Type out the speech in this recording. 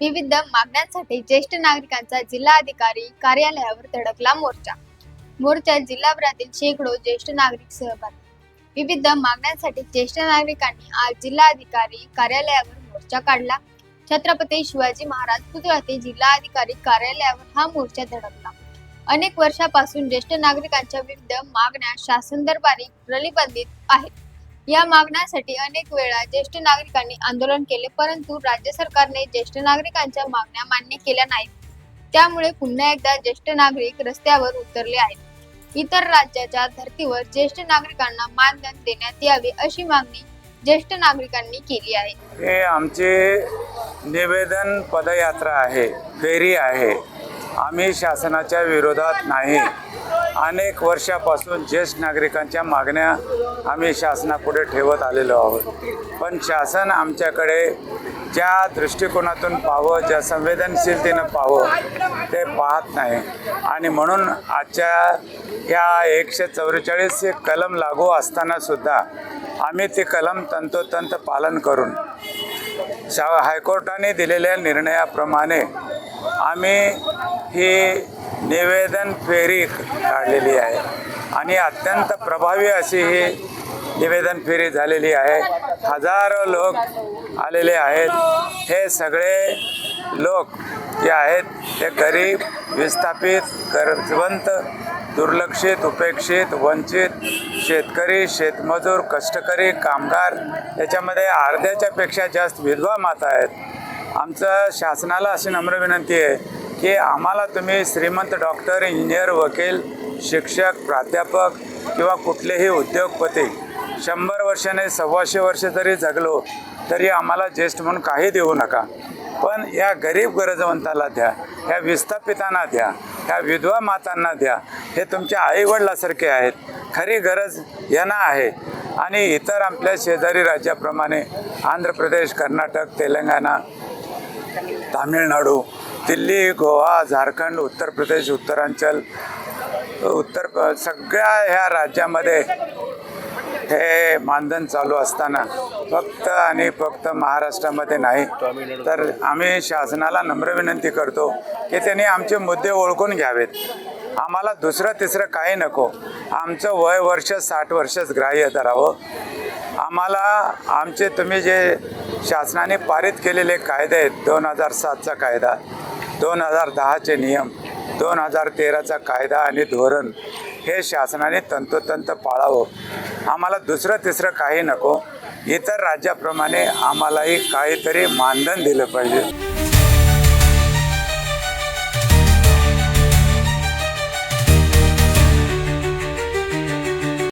विविध मागण्यांसाठी ज्येष्ठ नागरिकांचा जिल्हाधिकारी कार्यालयावर धडकला मोर्चा। मोर्चात जिल्हाभरातील शेकडो ज्येष्ठ नागरिक सहभागी। विविध मागण्यांसाठी ज्येष्ठ नागरिकांनी आज जिल्हाधिकारी कार्यालयावर मोर्चा काढला। छत्रपती शिवाजी महाराज पुतळा ते जिल्हाधिकारी कार्यालयावर हा मोर्चा धडकला। अनेक वर्षापासून ज्येष्ठ नागरिकांच्या विविध मागण्या शासन दरबारी प्रलंबित आहेत। या मागण्यांसाठी अनेक वेळा ज्येष्ठ नागरिकांनी आंदोलन केले, परंतु राज्य सरकारने ज्येष्ठ नागरिकांच्या मागण्या मान्य केल्या नाहीत। त्यामुळे पुन्हा एकदा ज्येष्ठ नागरिक रस्त्यावर उतरले आहेत। इतर राज्याच्या धर्तीवर ज्येष्ठ नागरिकांना मानधन देण्यात यावे अशी मागणी ज्येष्ठ नागरिकांनी केली आहे। हे आमचे निवेदन पदयात्रा आहे, फेरी आहे। आम्ही शासनाच्या विरोधात नाही। अनेक वर्षापासून ज्येष्ठ नागरिकांच्या मागण्या आम्ही शासनापुढे ठेवत आलेलो आहोत, पण शासन आमच्याकडे ज्या दृष्टिकोनातून पाहावं, ज्या संवेदनशीलतेनं पाहावं ते पाहत नाही। आणि म्हणून आजच्या या 144 कलम लागू असताना सुद्धा आम्ही ते कलम तंतोतंत पालन करून हायकोर्टाने दिलेल्या निर्णयाप्रमाणे आम्ही ही निवेदन फेरी काढलेली आहे आणि अत्यंत प्रभावी अशी ही निवेदन फेरी झालेली आहे। हजारो लोक आलेले आहेत। हे सगळे लोक जे आहेत ते गरीब, विस्थापित, गरजवंत, दुर्लक्षित, उपेक्षित, वंचित, शेतकरी, शेतमजूर, कष्टकरी, कामगार, याच्यामध्ये अर्ध्याच्या पेक्षा जास्त विधवा माता आहेत। आमचं शासनाला अशी नम्र विनंती आहे की आम्हाला तुम्ही श्रीमंत डॉक्टर, इंजिनियर, वकील, शिक्षक, प्राध्यापक किंवा कुठलेही उद्योगपती 100 वर्षाने 125 वर्ष जरी जगलो तरी आम्हाला ज्येष्ठ म्हणून काही देऊ नका, पण या गरीब गरजवंताला द्या, या विस्थापितांना द्या, या विधवा मातांना द्या। हे तुमच्या आईवडिलासारखे आहेत। खरी गरज यांना आहे। आणि इतर आपल्या शेजारी राज्याप्रमाणे आंध्र प्रदेश, कर्नाटक, तेलंगणा, तामिळनाडू, दिल्ली, गोवा, झारखंड, उत्तर प्रदेश, उत्तरांचल, सगळ्या ह्या राज्यामध्ये हे मानधन चालू असताना फक्त आणि फक्त महाराष्ट्रामध्ये नाही, तर आम्ही शासनाला नम्र विनंती करतो की त्यांनी आमचे मुद्दे ओळखून घ्यावेत। आम्हाला दुसरं तिसरं काही नको। आमचं वय वर्ष 60 वर्षच ग्राह्य धरावं। आम्हाला आमचे तुम्ही जे शासनाने पारित केलेले कायदे आहेत, 2007चा कायदा, 2010चे नियम, 2013चा कायदा आणि धोरण, हे शासनाने तंतोतंत पाळावं। आम्हाला दुसरं तिसरं काही नको। इतर राज्याप्रमाणे आम्हालाही काहीतरी मानधन दिलं पाहिजे।